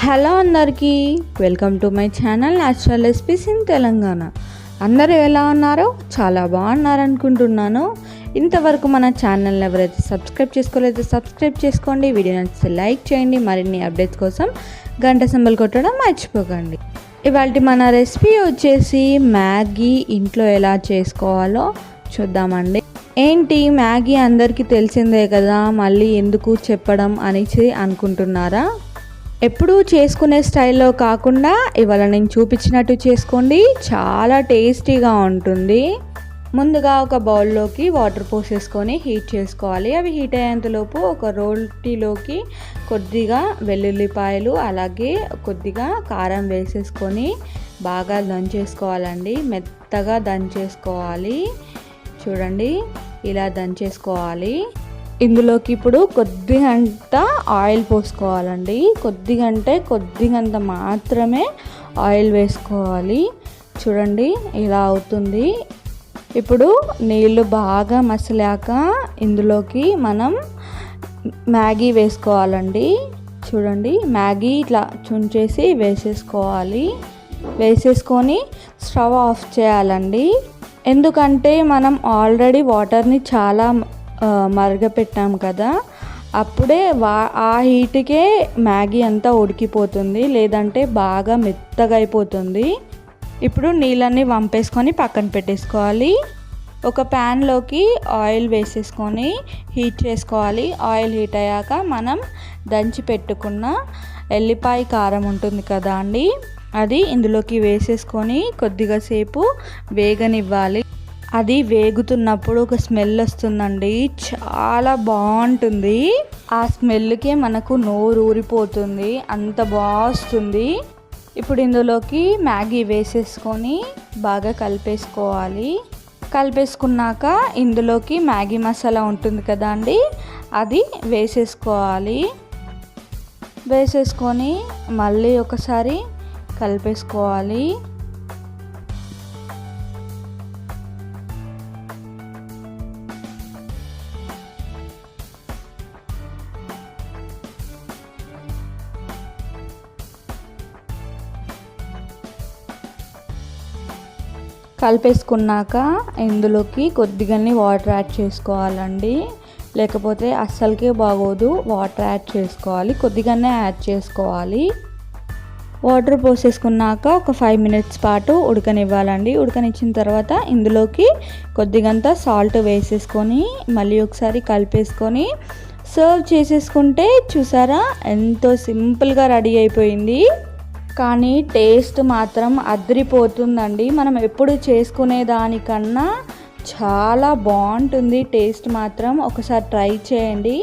Hello అందరికీ, welcome to my channel natural recipes in Telangana. అందరూ ఎలా ఉన్నారో చాలా బాగున్నారు అనుకుంటున్నాను. ఇంతవరకు మన ఛానల్ని ఎవరైతే సబ్స్క్రైబ్ చేసుకోలేదో సబ్స్క్రైబ్ చేసుకోండి. వీడియో నచ్చితే లైక్ చేయండి. మరిన్ని అప్డేట్స్ కోసం గంట సింబల్ కొట్టడం మర్చిపోకండి. ఇవాళ మన రెసిపీ వచ్చేసి మ్యాగీ ఇంట్లో ఎలా చేసుకోవాలో చూద్దామండి. ఏంటి మ్యాగీ అందరికీ తెలిసిందే కదా, మళ్ళీ ఎందుకు చెప్పడం అనేసి అనుకుంటున్నారా? ఎప్పుడూ చేసుకునే స్టైల్లో కాకుండా ఇవాళ నేను చూపించినట్టు చేసుకోండి, చాలా టేస్టీగా ఉంటుంది. ముందుగా ఒక బౌల్లోకి వాటర్ పోసేసుకొని హీట్ చేసుకోవాలి. అవి హీట్ అయ్యేంతలోపు ఒక రోటీలోకి కొద్దిగా వెల్లుల్లిపాయలు అలాగే కొద్దిగా కారం వేసేసుకొని బాగా దంచేసుకోవాలండి. మెత్తగా దంచేసుకోవాలి. చూడండి, ఇలా దంచేసుకోవాలి. ఇందులోకి ఇప్పుడు కొద్దిగంట ఆయిల్ పోసుకోవాలండి. కొద్దిగంత మాత్రమే ఆయిల్ వేసుకోవాలి. చూడండి, ఇలా అవుతుంది. ఇప్పుడు నీళ్ళు బాగా మసలాక ఇందులోకి మనం మ్యాగీ వేసుకోవాలండి. చూడండి, మ్యాగీ ఇట్లా చుంచేసి వేసేసుకోవాలి. వేసేసుకొని స్టవ్ ఆఫ్ చేయాలండి. ఎందుకంటే మనం ఆల్రెడీ వాటర్ని చాలా మరగపెట్టాం కదా, అప్పుడే ఆ హీట్కే మ్యాగీ అంతా ఉడికిపోతుంది, లేదంటే బాగా మెత్తగా అయిపోతుంది. ఇప్పుడు నీళ్ళన్నీ వంపేసుకొని పక్కన పెట్టేసుకోవాలి. ఒక ప్యాన్లోకి ఆయిల్ వేసేసుకొని హీట్ చేసుకోవాలి. ఆయిల్ హీట్ అయ్యాక మనం దంచి పెట్టుకున్న ఎల్లిపాయ కారం ఉంటుంది కదా అండి, అది ఇందులోకి వేసేసుకొని కొద్దిగా సేపు వేగనివ్వాలి. అది వేగుతున్నప్పుడు ఒక స్మెల్ వస్తుందండి, చాలా బాగుంటుంది. ఆ స్మెల్కే మనకు నోరు ఊరిపోతుంది, అంత బాగుంది. ఇప్పుడు ఇందులోకి మ్యాగీ వేసేసుకొని బాగా కలిపేసుకోవాలి. కలిపేసుకున్నాక ఇందులోకి మ్యాగీ మసాలా ఉంటుంది కదా అండి, అది వేసేసుకోవాలి. వేసేసుకొని మళ్ళీ ఒకసారి కలిపేసుకోవాలి. కలిపేసుకున్నాక ఇందులోకి కొద్దిగానే వాటర్ యాడ్ చేసుకోవాలండి, లేకపోతే అస్సలకే బాగోదు. వాటర్ యాడ్ చేసుకోవాలి, కొద్దిగానే యాడ్ చేసుకోవాలి. వాటర్ పోసేసుకున్నాక ఒక 5 మినిట్స్ పాటు ఉడకనివ్వాలండి. ఉడకనిచ్చిన తర్వాత ఇందులోకి కొద్దిగంత సాల్ట్ వేసేసుకొని మళ్ళీ ఒకసారి కలిపేసుకొని సర్వ్ చేసేసుకుంటే చూసారా ఎంతో సింపుల్గా రెడీ అయిపోయింది. కానీ టేస్ట్ మాత్రం అదిరిపోతుందండి. మనం ఎప్పుడు చేసుకునే దానికన్నా చాలా బాగుంటుంది టేస్ట్ మాత్రం. ఒకసారి ట్రై చేయండి.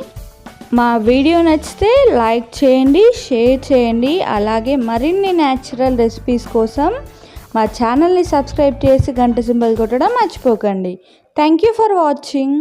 మా వీడియో నచ్చితే లైక్ చేయండి, షేర్ చేయండి. అలాగే మరిన్ని న్యాచురల్ రెసిపీస్ కోసం మా ఛానల్ని సబ్స్క్రైబ్ చేసి గంట సింబల్ కొట్టడం మర్చిపోకండి. Thank you for watching.